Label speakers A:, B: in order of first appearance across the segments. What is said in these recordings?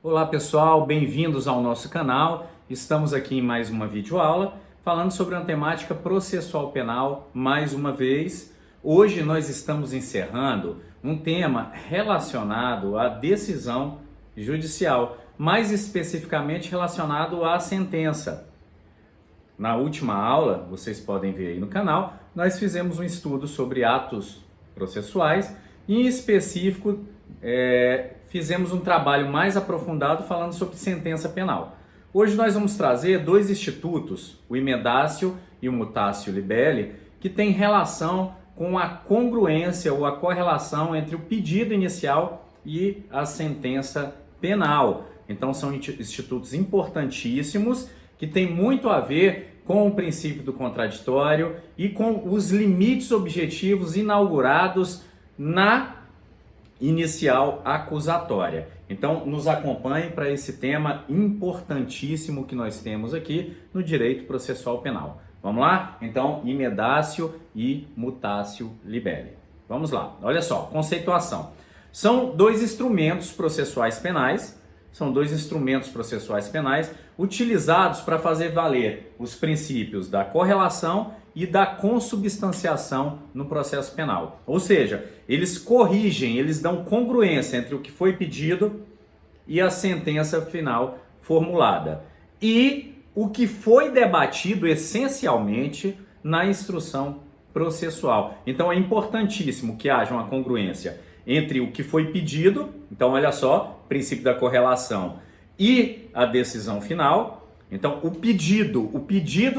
A: Olá pessoal, bem-vindos ao nosso canal. Estamos aqui em mais uma videoaula falando sobre uma temática processual penal mais uma vez. Hoje nós estamos encerrando um tema relacionado à decisão judicial, mais especificamente relacionado à sentença. Na última aula, vocês podem ver aí no canal, nós fizemos um estudo sobre atos processuais e, em específico, fizemos um trabalho mais aprofundado falando sobre sentença penal. Hoje nós vamos trazer dois institutos, o imedácio e o mutatio libelli, que têm relação com a congruência ou a correlação entre o pedido inicial e a sentença penal. Então são institutos importantíssimos que têm muito a ver com o princípio do contraditório e com os limites objetivos inaugurados na inicial acusatória. Então, nos acompanhe para esse tema importantíssimo que nós temos aqui no direito processual penal. Vamos lá? Então, imedácio e mutatio libelli. Vamos lá. Olha só, conceituação. São dois instrumentos processuais penais, utilizados para fazer valer os princípios da correlação e da consubstanciação no processo penal. Ou seja, eles corrigem, eles dão congruência entre o que foi pedido e a sentença final formulada. E o que foi debatido essencialmente na instrução processual. Então é importantíssimo que haja uma congruência entre o que foi pedido, então olha só, princípio da correlação, e a decisão final. Então, o pedido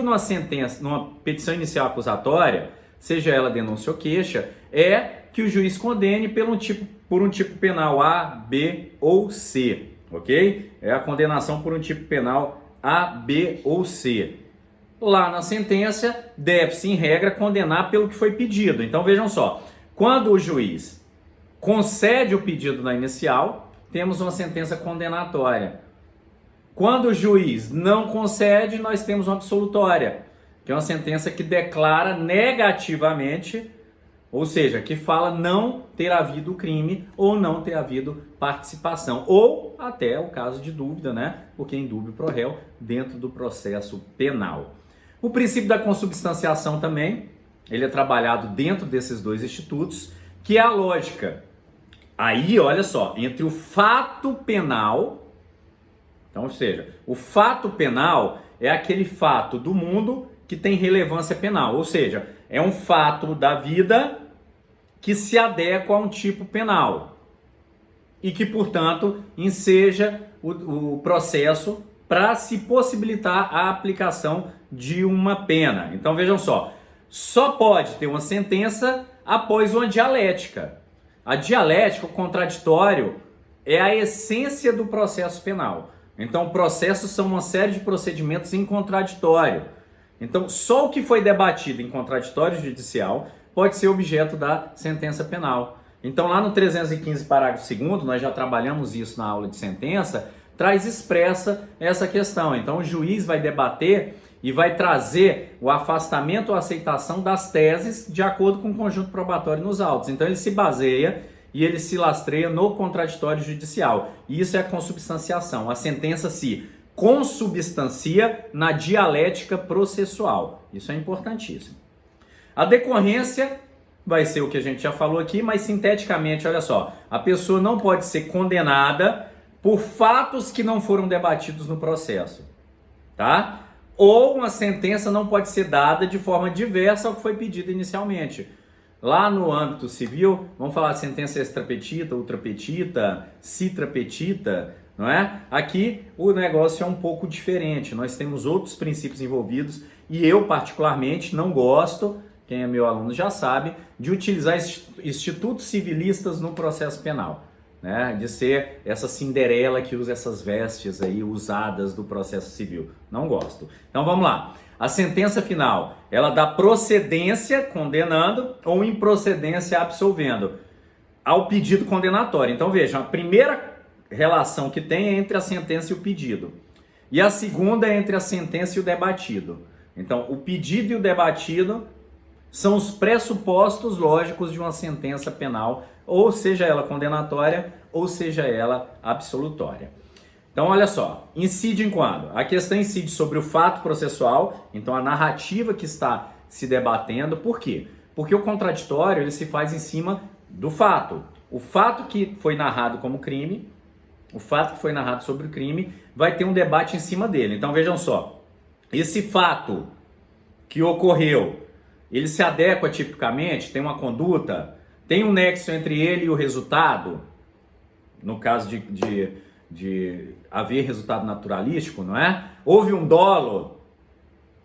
A: numa sentença, numa petição inicial acusatória, seja ela denúncia ou queixa, é que o juiz condene por um tipo penal A, B ou C, ok? É a condenação por um tipo penal A, B ou C. Lá na sentença, deve-se, em regra, condenar pelo que foi pedido. Então, vejam só, quando o juiz concede o pedido na inicial, temos uma sentença condenatória. Quando o juiz não concede, nós temos uma absolutória, que é uma sentença que declara negativamente, ou seja, que fala não ter havido crime ou não ter havido participação, ou até o caso de dúvida, né? Porque em dúvida pro réu dentro do processo penal. O princípio da consubstanciação também, ele é trabalhado dentro desses dois institutos, que é a lógica. Aí, olha só, entre o fato penal. Então, ou seja, o fato penal é aquele fato do mundo que tem relevância penal, ou seja, é um fato da vida que se adequa a um tipo penal e que, portanto, enseja o processo para se possibilitar a aplicação de uma pena. Então, vejam só pode ter uma sentença após uma dialética. A dialética, o contraditório, é a essência do processo penal. Então, processos são uma série de procedimentos em contraditório. Então, só o que foi debatido em contraditório judicial pode ser objeto da sentença penal. Então, lá no 315, parágrafo 2º, nós já trabalhamos isso na aula de sentença, traz expressa essa questão. Então, o juiz vai debater e vai trazer o afastamento ou aceitação das teses de acordo com o conjunto probatório nos autos. Então, ele se baseia e ele se lastreia no contraditório judicial. E isso é a consubstanciação. A sentença se consubstancia na dialética processual. Isso é importantíssimo. A decorrência vai ser o que a gente já falou aqui, mas sinteticamente, olha só, a pessoa não pode ser condenada por fatos que não foram debatidos no processo, tá? Ou uma sentença não pode ser dada de forma diversa ao que foi pedido inicialmente. Lá no âmbito civil, vamos falar de sentença extrapetita, ultrapetita, citrapetita, não é? Aqui o negócio é um pouco diferente, nós temos outros princípios envolvidos e eu particularmente não gosto, quem é meu aluno já sabe, de utilizar institutos civilistas no processo penal, né? De ser essa Cinderela que usa essas vestes aí usadas do processo civil. Não gosto. Então vamos lá. A sentença final, ela dá procedência condenando ou improcedência absolvendo ao pedido condenatório. Então vejam, a primeira relação que tem é entre a sentença e o pedido. E a segunda é entre a sentença e o debatido. Então o pedido e o debatido são os pressupostos lógicos de uma sentença penal, ou seja ela condenatória, ou seja ela absolutória. Então, olha só, incide em quando? A questão incide sobre o fato processual, então a narrativa que está se debatendo. Por quê? Porque o contraditório ele se faz em cima do fato. O fato que foi narrado como crime, o fato que foi narrado sobre o crime, vai ter um debate em cima dele. Então, vejam só, esse fato que ocorreu, ele se adequa tipicamente, tem uma conduta, tem um nexo entre ele e o resultado, no caso de haver resultado naturalístico, não é? Houve um dolo,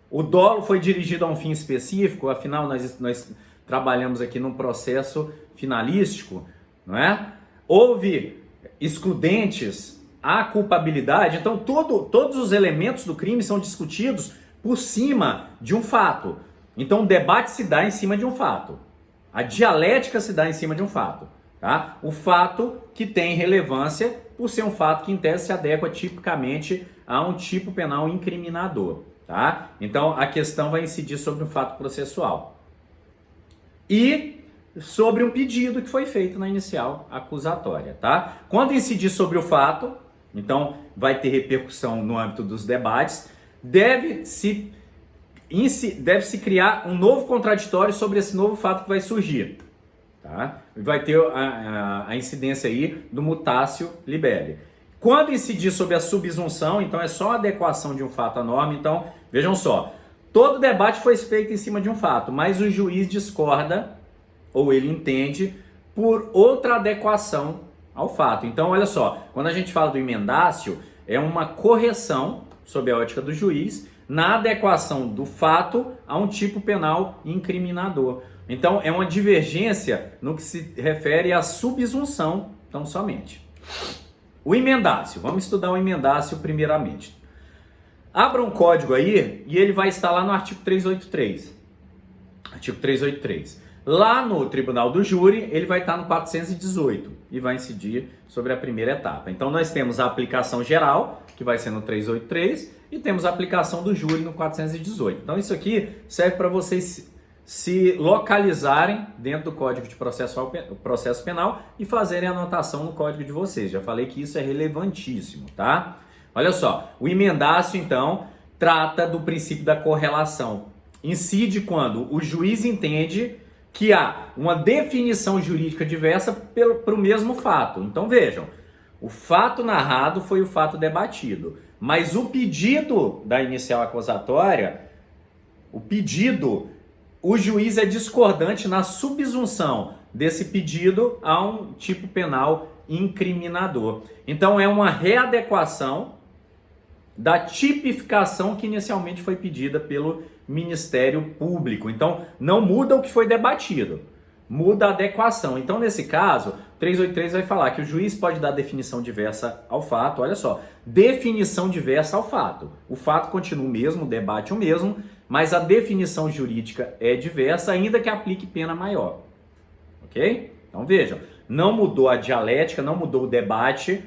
A: o dolo foi dirigido a um fim específico, afinal nós trabalhamos aqui num processo finalístico, não é? Houve excludentes, há culpabilidade, então todos os elementos do crime são discutidos por cima de um fato. Então o debate se dá em cima de um fato, a dialética se dá em cima de um fato. Tá? O fato que tem relevância por ser um fato que em tese se adequa tipicamente a um tipo penal incriminador. Tá? Então a questão vai incidir sobre um fato processual e sobre um pedido que foi feito na inicial acusatória. Tá? Quando incidir sobre o fato, então vai ter repercussão no âmbito dos debates, deve-se criar um novo contraditório sobre esse novo fato que vai surgir. Tá? Vai ter a incidência aí do mutatio libelli. Quando incidir sobre a subsunção, então é só a adequação de um fato à norma. Então, vejam só, todo debate foi feito em cima de um fato, mas o juiz discorda, ou ele entende, por outra adequação ao fato. Então, olha só, quando a gente fala do emendácio, é uma correção, sob a ótica do juiz, na adequação do fato a um tipo penal incriminador. Então, é uma divergência no que se refere à subsunção, tão somente. O emendácio, vamos estudar o emendácio primeiramente. Abra um código aí e ele vai estar lá no artigo 383. Artigo 383. Lá no Tribunal do Júri, ele vai estar no 418 e vai incidir sobre a primeira etapa. Então, nós temos a aplicação geral, que vai ser no 383, e temos a aplicação do júri no 418. Então, isso aqui serve para vocês se localizarem dentro do Código de Processo Penal e fazerem a anotação no código de vocês. Já falei que isso é relevantíssimo, tá? Olha só, o emendácio, então, trata do princípio da correlação. Incide quando o juiz entende que há uma definição jurídica diversa para o mesmo fato. Então, vejam, o fato narrado foi o fato debatido, mas o pedido da inicial acusatória, o juiz é discordante na subsunção desse pedido a um tipo penal incriminador. Então é uma readequação da tipificação que inicialmente foi pedida pelo Ministério Público. Então não muda o que foi debatido, muda a adequação. Então nesse caso, 383 vai falar que o juiz pode dar definição diversa ao fato. Olha só, definição diversa ao fato. O fato continua o mesmo, o debate o mesmo, mas a definição jurídica é diversa, ainda que aplique pena maior. Ok? Então vejam, não mudou a dialética, não mudou o debate,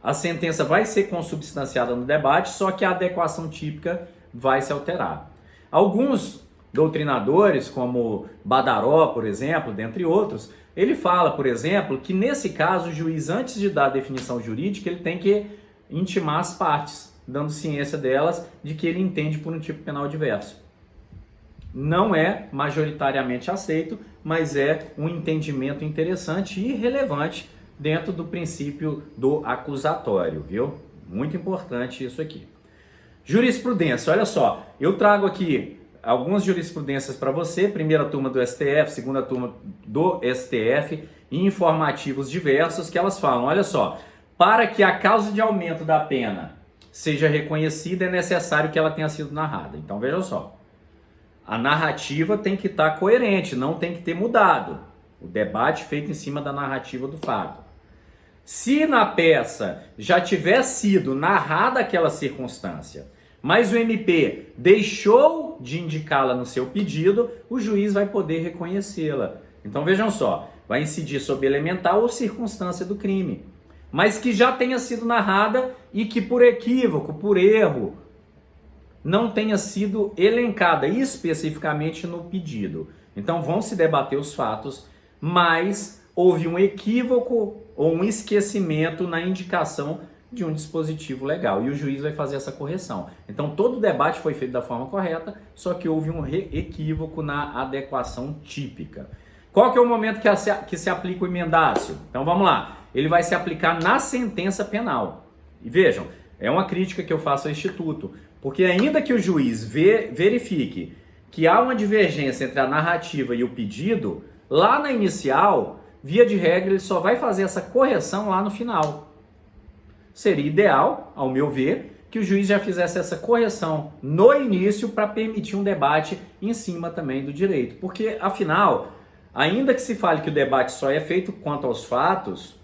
A: a sentença vai ser consubstanciada no debate, só que a adequação típica vai se alterar. Alguns doutrinadores, como Badaró, por exemplo, dentre outros, ele fala, por exemplo, que nesse caso o juiz, antes de dar a definição jurídica, ele tem que intimar as partes, dando ciência delas de que ele entende por um tipo penal diverso. Não é majoritariamente aceito, mas é um entendimento interessante e relevante dentro do princípio do acusatório, viu? Muito importante isso aqui. Jurisprudência, olha só, eu trago aqui algumas jurisprudências para você, primeira turma do STF, segunda turma do STF, e informativos diversos que elas falam, olha só, para que a causa de aumento da pena seja reconhecida é necessário que ela tenha sido narrada. Então vejam só, a narrativa tem que estar coerente, não tem que ter mudado. O debate feito em cima da narrativa do fato. Se na peça já tiver sido narrada aquela circunstância, mas o MP deixou de indicá-la no seu pedido, o juiz vai poder reconhecê-la. Então vejam só, vai incidir sobre elementar ou circunstância do crime, mas que já tenha sido narrada e que por equívoco, por erro, não tenha sido elencada especificamente no pedido. Então vão se debater os fatos, mas houve um equívoco ou um esquecimento na indicação de um dispositivo legal e o juiz vai fazer essa correção. Então todo o debate foi feito da forma correta, só que houve um equívoco na adequação típica. Qual que é o momento que se aplica o emendácio? Então vamos lá, ele vai se aplicar na sentença penal. E vejam, é uma crítica que eu faço ao Instituto, porque ainda que o juiz verifique que há uma divergência entre a narrativa e o pedido, lá na inicial, via de regra, ele só vai fazer essa correção lá no final. Seria ideal, ao meu ver, que o juiz já fizesse essa correção no início para permitir um debate em cima também do direito. Porque, afinal, ainda que se fale que o debate só é feito quanto aos fatos,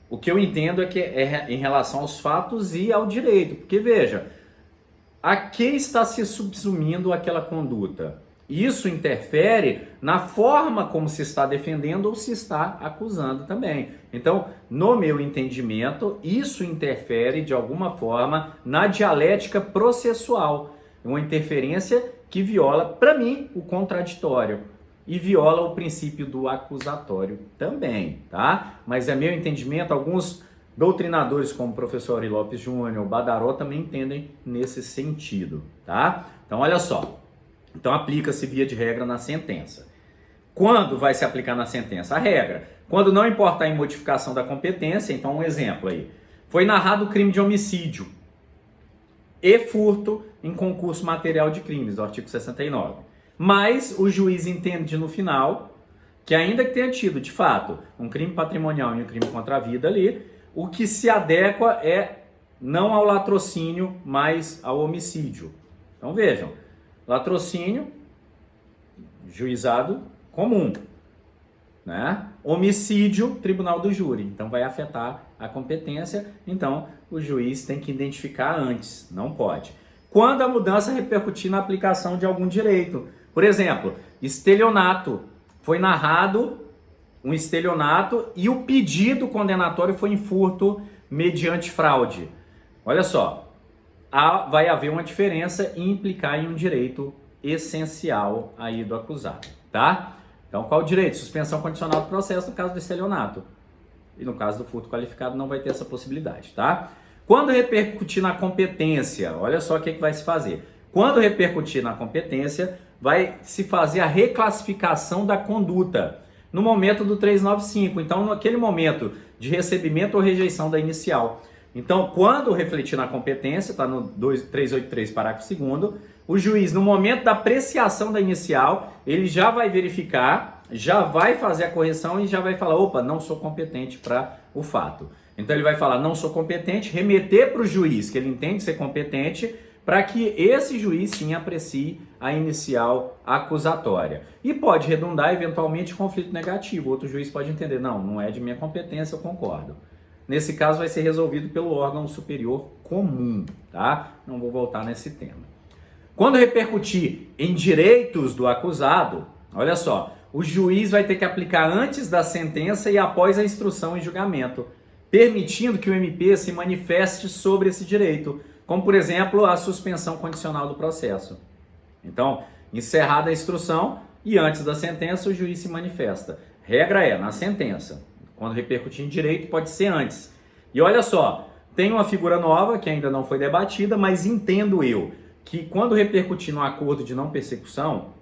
A: o que eu entendo é que é em relação aos fatos e ao direito. Porque, veja, a que está se subsumindo aquela conduta? Isso interfere na forma como se está defendendo ou se está acusando também. Então, no meu entendimento, isso interfere de alguma forma na dialética processual. Uma interferência que viola, para mim, o contraditório e viola o princípio do acusatório também, tá? Mas é meu entendimento, alguns doutrinadores como o professor Ari Lopes Júnior, o Badaró também entendem nesse sentido, tá? Então, olha só. Então, aplica-se via de regra na sentença. Quando vai se aplicar na sentença? A regra. Quando não importar em modificação da competência, então um exemplo aí. Foi narrado crime de homicídio e furto em concurso material de crimes, do artigo 69. Mas o juiz entende no final que ainda que tenha tido, de fato, um crime patrimonial e um crime contra a vida ali, o que se adequa é não ao latrocínio, mas ao homicídio. Então vejam, latrocínio, juizado comum, né? Homicídio, tribunal do júri. Então vai afetar a competência, então o juiz tem que identificar antes, não pode. Quando a mudança repercutir na aplicação de algum direito. Por exemplo, estelionato. Foi narrado um estelionato e o pedido condenatório foi em furto mediante fraude. Olha só, vai haver uma diferença e implicar em um direito essencial aí do acusado, tá? Então, qual o direito? Suspensão condicional do processo no caso do estelionato. E no caso do furto qualificado não vai ter essa possibilidade, tá? Quando repercutir na competência, olha só o que vai se fazer. Quando repercutir na competência, vai se fazer a reclassificação da conduta no momento do 395. Então, naquele momento de recebimento ou rejeição da inicial. Então, quando refletir na competência, está no 383, parágrafo 2º, o juiz, no momento da apreciação da inicial, ele já vai verificar, já vai fazer a correção e já vai falar, opa, não sou competente para o fato. Então, ele vai falar, não sou competente, remeter para o juiz, que ele entende ser competente, para que esse juiz sim aprecie a inicial acusatória. E pode redundar, eventualmente, conflito negativo. Outro juiz pode entender, não é de minha competência, eu concordo. Nesse caso vai ser resolvido pelo órgão superior comum, tá? Não vou voltar nesse tema. Quando repercutir em direitos do acusado, olha só, o juiz vai ter que aplicar antes da sentença e após a instrução e julgamento, permitindo que o MP se manifeste sobre esse direito, como, por exemplo, a suspensão condicional do processo. Então, encerrada a instrução e antes da sentença, o juiz se manifesta. Regra é, na sentença. Quando repercutir em direito, pode ser antes. E olha só, tem uma figura nova que ainda não foi debatida, mas entendo eu que quando repercutir no acordo de não persecução,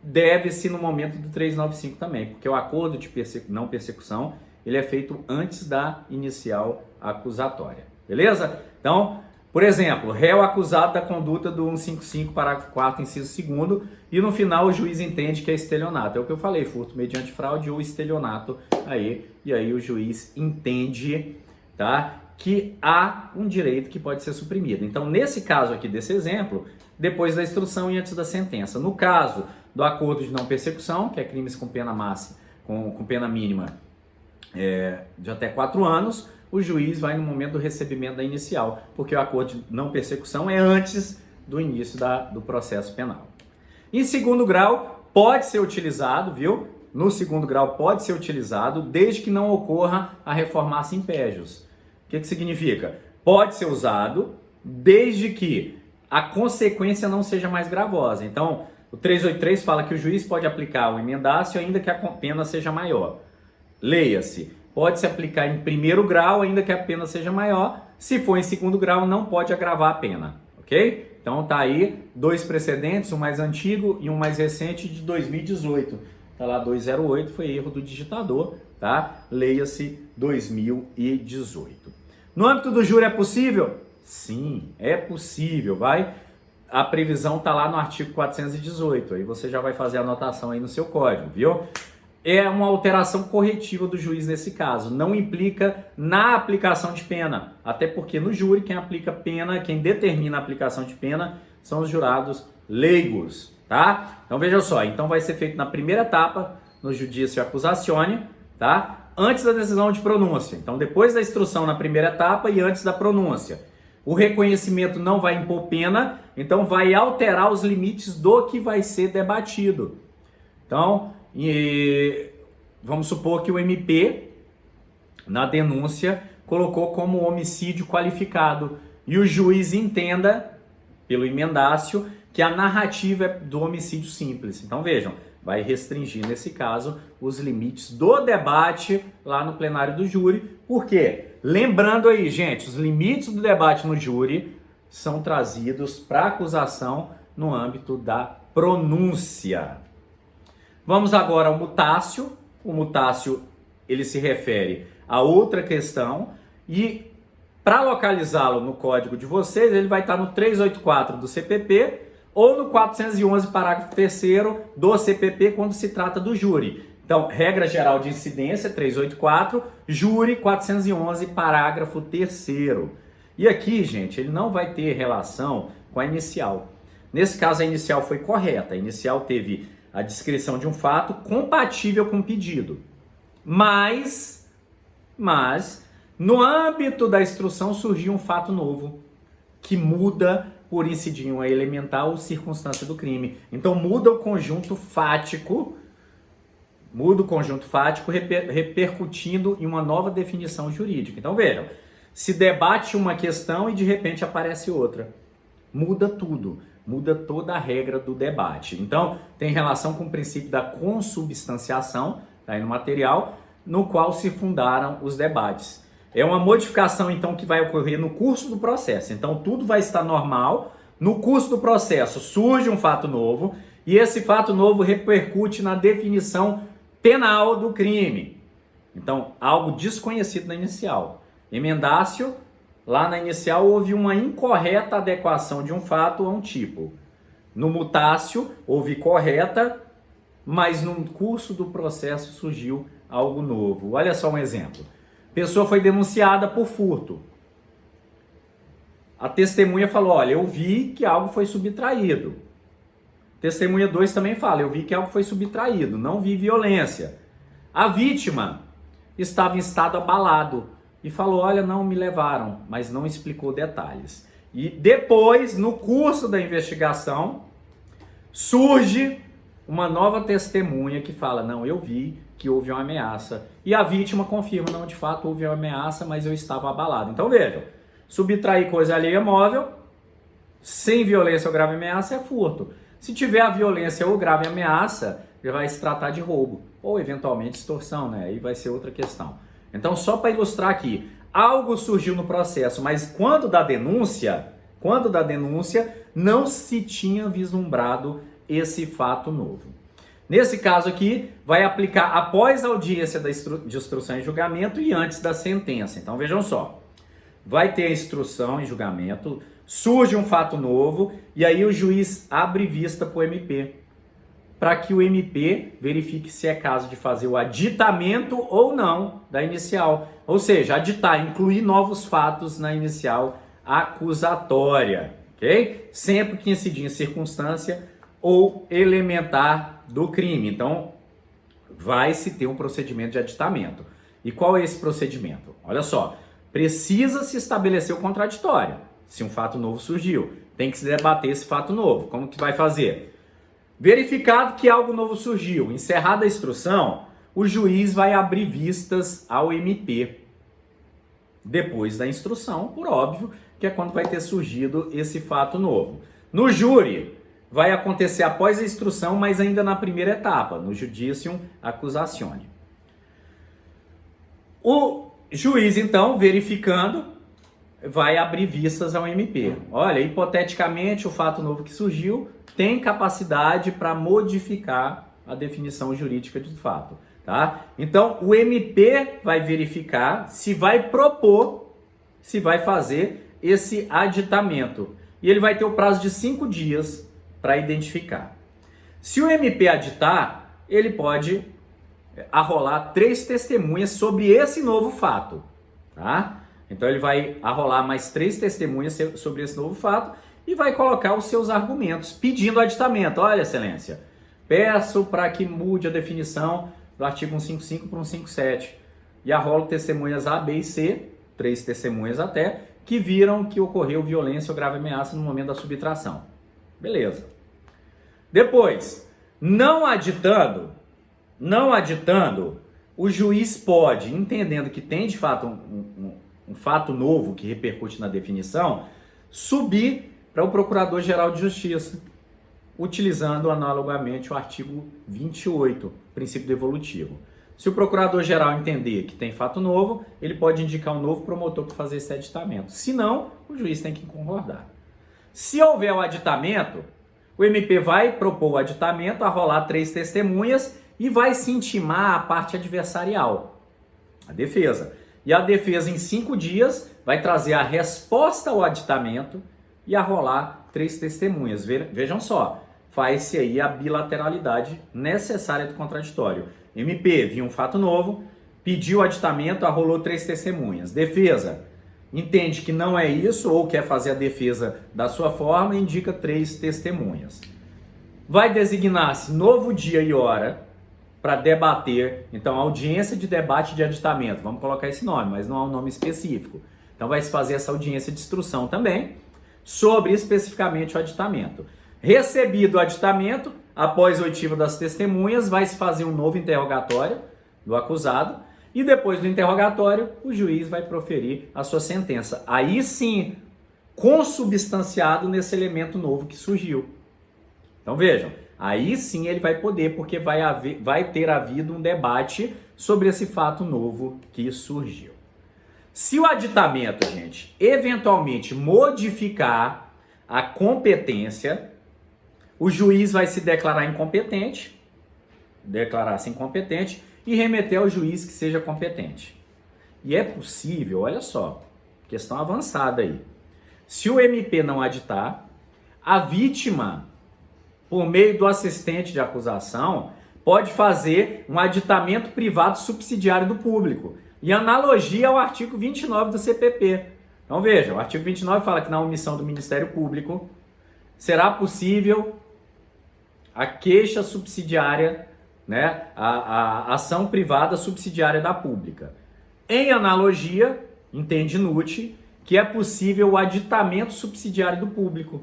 A: deve-se no momento do 395 também, porque o acordo de não persecução, ele é feito antes da inicial acusatória. Beleza? Então, por exemplo, réu acusado da conduta do 155, parágrafo 4º, inciso 2º, e no final o juiz entende que é estelionato. É o que eu falei, furto mediante fraude ou estelionato aí, e aí o juiz entende, tá, que há um direito que pode ser suprimido. Então, nesse caso aqui desse exemplo, depois da instrução e antes da sentença. No caso do acordo de não persecução, que é crimes com pena máxima, com pena mínima de até 4 anos, o juiz vai no momento do recebimento da inicial, porque o acordo de não persecução é antes do início do processo penal. Em segundo grau, pode ser utilizado, viu? No segundo grau pode ser utilizado, desde que não ocorra a reformácia impégios. O que significa? Pode ser usado, desde que a consequência não seja mais gravosa. Então, o 383 fala que o juiz pode aplicar o emendácio ainda que a pena seja maior. Leia-se, pode se aplicar em primeiro grau, ainda que a pena seja maior. Se for em segundo grau, não pode agravar a pena, ok? Então tá aí 2 precedentes, um mais antigo e um mais recente de 2018. Tá lá 208, foi erro do digitador, tá? Leia-se 2018. No âmbito do júri é possível? Sim, é possível, vai. A previsão tá lá no artigo 418, aí você já vai fazer a anotação aí no seu código, viu? É uma alteração corretiva do juiz nesse caso, não implica na aplicação de pena, até porque no júri quem aplica pena, quem determina a aplicação de pena são os jurados leigos, tá? Então veja só, então vai ser feito na primeira etapa, no judício accusatione, tá? Antes da decisão de pronúncia, então depois da instrução na primeira etapa e antes da pronúncia. O reconhecimento não vai impor pena, então vai alterar os limites do que vai ser debatido. Então, vamos supor que o MP, na denúncia, colocou como homicídio qualificado e o juiz entenda, pelo emendácio, que a narrativa é do homicídio simples. Então vejam, vai restringir, nesse caso, os limites do debate lá no plenário do júri. Por quê? Lembrando aí, gente, os limites do debate no júri são trazidos para a acusação no âmbito da pronúncia. Vamos agora ao mutácio. O mutácio, ele se refere a outra questão e para localizá-lo no código de vocês, ele vai estar no 384 do CPP ou no 411, parágrafo 3º do CPP, quando se trata do júri. Então, regra geral de incidência, 384, júri, 411, parágrafo 3º. E aqui, gente, ele não vai ter relação com a inicial. Nesse caso, a inicial foi correta. A inicial teve a descrição de um fato compatível com o pedido. Mas, no âmbito da instrução surgiu um fato novo, que muda por incidir em uma elementar ou circunstância do crime. Então muda o conjunto fático, repercutindo em uma nova definição jurídica. Então vejam, se debate uma questão e de repente aparece outra. Muda tudo, muda toda a regra do debate. Então tem relação com o princípio da consubstanciação, tá aí no material, no qual se fundaram os debates. É uma modificação, então, que vai ocorrer no curso do processo. Então, tudo vai estar normal. No curso do processo, surge um fato novo e esse fato novo repercute na definição penal do crime. Então, algo desconhecido na inicial. Emendácio, lá na inicial, houve uma incorreta adequação de um fato a um tipo. No mutácio, houve correta, mas no curso do processo surgiu algo novo. Olha só um exemplo. Pessoa foi denunciada por furto. A testemunha falou, olha, eu vi que algo foi subtraído. Testemunha 2 também fala, eu vi que algo foi subtraído, não vi violência. A vítima estava em estado abalado e falou, olha, não me levaram, mas não explicou detalhes. E depois, no curso da investigação, surge uma nova testemunha que fala, não, eu vi que houve uma ameaça. E a vítima confirma, não, de fato houve uma ameaça, mas eu estava abalado. Então vejam, subtrair coisa alheia móvel, sem violência ou grave ameaça é furto. Se tiver a violência ou grave ameaça, já vai se tratar de roubo. Ou eventualmente extorsão, né? Aí vai ser outra questão. Então só para ilustrar aqui, algo surgiu no processo, mas quando da denúncia, não se tinha vislumbrado esse fato novo. Nesse caso aqui, vai aplicar após a audiência de instrução em julgamento e antes da sentença. Então vejam só, vai ter a instrução em julgamento, surge um fato novo e aí o juiz abre vista para o MP, para que o MP verifique se é caso de fazer o aditamento ou não da inicial. Ou seja, aditar, incluir novos fatos na inicial acusatória, ok? Sempre que incidir em circunstância ou elementar do crime. Então, vai se ter um procedimento de aditamento. E qual é esse procedimento? Olha só, precisa se estabelecer o contraditório. Se um fato novo surgiu, tem que se debater esse fato novo. Como que vai fazer? Verificado que algo novo surgiu, encerrada a instrução, o juiz vai abrir vistas ao MP. Depois da instrução, por óbvio, que é quando vai ter surgido esse fato novo. No júri, vai acontecer após a instrução, mas ainda na primeira etapa, no judicium accusatione. O juiz, então, verificando, vai abrir vistas ao MP. Olha, hipoteticamente, o fato novo que surgiu tem capacidade para modificar a definição jurídica do fato, tá? Então, o MP vai verificar se vai propor, se vai fazer esse aditamento. E ele vai ter o prazo de 5 dias para identificar. Se o MP aditar, ele pode arrolar 3 testemunhas sobre esse novo fato, tá? Então ele vai arrolar mais 3 testemunhas sobre esse novo fato e vai colocar os seus argumentos, pedindo aditamento. Olha, excelência, peço para que mude a definição do artigo 155 para 157. E arrolo testemunhas A, B e C, 3 testemunhas até, que viram que ocorreu violência ou grave ameaça no momento da subtração. Beleza. Depois, não aditando, o juiz pode, entendendo que tem de fato um fato novo que repercute na definição, subir para o Procurador-Geral de Justiça, utilizando analogamente o artigo 28, princípio devolutivo. Se o Procurador-Geral entender que tem fato novo, ele pode indicar um novo promotor para fazer esse aditamento. Se não, o juiz tem que concordar. Se houver o aditamento, o MP vai propor o aditamento, arrolar 3 testemunhas e vai se intimar a parte adversarial, a defesa. E a defesa, em 5 dias, vai trazer a resposta ao aditamento e arrolar 3 testemunhas. Vejam só, faz-se aí a bilateralidade necessária do contraditório. MP viu um fato novo, pediu o aditamento, arrolou 3 testemunhas. Defesa entende que não é isso ou quer fazer a defesa da sua forma e indica 3 testemunhas. Vai designar-se novo dia e hora para debater, então, audiência de debate de aditamento, vamos colocar esse nome, mas não há um nome específico. Então vai se fazer essa audiência de instrução também, sobre especificamente o aditamento. Recebido o aditamento, após o oitivo das testemunhas, vai se fazer um novo interrogatório do acusado, e depois do interrogatório, o juiz vai proferir a sua sentença. Aí sim, consubstanciado nesse elemento novo que surgiu. Então vejam, aí sim ele vai poder, porque vai ter havido um debate sobre esse fato novo que surgiu. Se o aditamento, gente, eventualmente modificar a competência, o juiz vai se declarar incompetente, declarar-se incompetente e remeter ao juiz que seja competente. E é possível, olha só, questão avançada aí. Se o MP não aditar, a vítima, por meio do assistente de acusação, pode fazer um aditamento privado subsidiário do público, em analogia ao artigo 29 do CPP. Então veja, o artigo 29 fala que na omissão do Ministério Público será possível a queixa subsidiária, né, a ação privada subsidiária da pública. Em analogia, entende NUT, que é possível o aditamento subsidiário do público.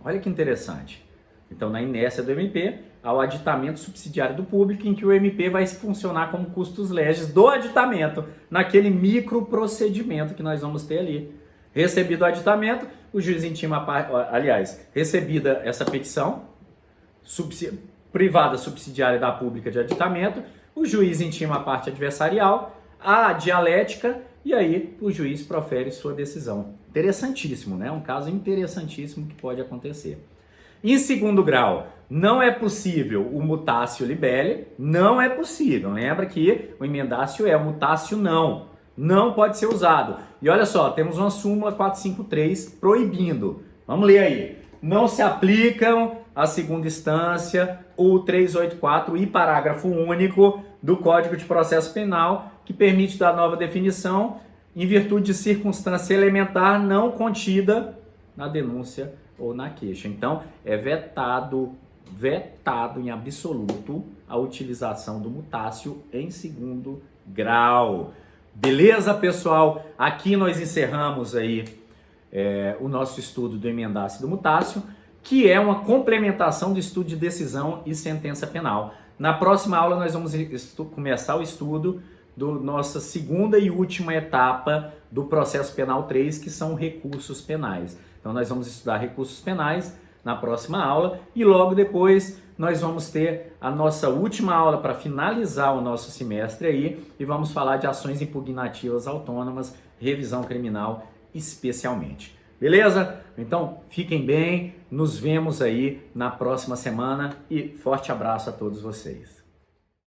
A: Olha que interessante. Então, na inércia do MP, há o aditamento subsidiário do público, em que o MP vai funcionar como custos legis do aditamento, naquele microprocedimento que nós vamos ter ali. Recebido o aditamento, o juiz intima, recebida essa petição, privada subsidiária da pública de aditamento, o juiz intima a parte adversarial, a dialética, e aí o juiz profere sua decisão. Interessantíssimo, né? Um caso interessantíssimo que pode acontecer. Em segundo grau, não é possível o mutatio libelli, não é possível. Lembra que o emendácio é o mutatio não pode ser usado. E olha só, temos uma súmula 453 proibindo. Vamos ler aí. Não se aplicam a segunda instância, o 384 e parágrafo único do Código de Processo Penal, que permite dar nova definição em virtude de circunstância elementar não contida na denúncia ou na queixa. Então, é vetado em absoluto a utilização do mutácio em segundo grau. Beleza, pessoal? Aqui nós encerramos aí o nosso estudo do emendácio e do mutácio, que é uma complementação do estudo de decisão e sentença penal. Na próxima aula nós vamos começar o estudo da nossa segunda e última etapa do processo penal 3, que são recursos penais. Então nós vamos estudar recursos penais na próxima aula e logo depois nós vamos ter a nossa última aula para finalizar o nosso semestre aí e vamos falar de ações impugnativas autônomas, revisão criminal especialmente. Beleza? Então fiquem bem, nos vemos aí na próxima semana e forte abraço a todos vocês.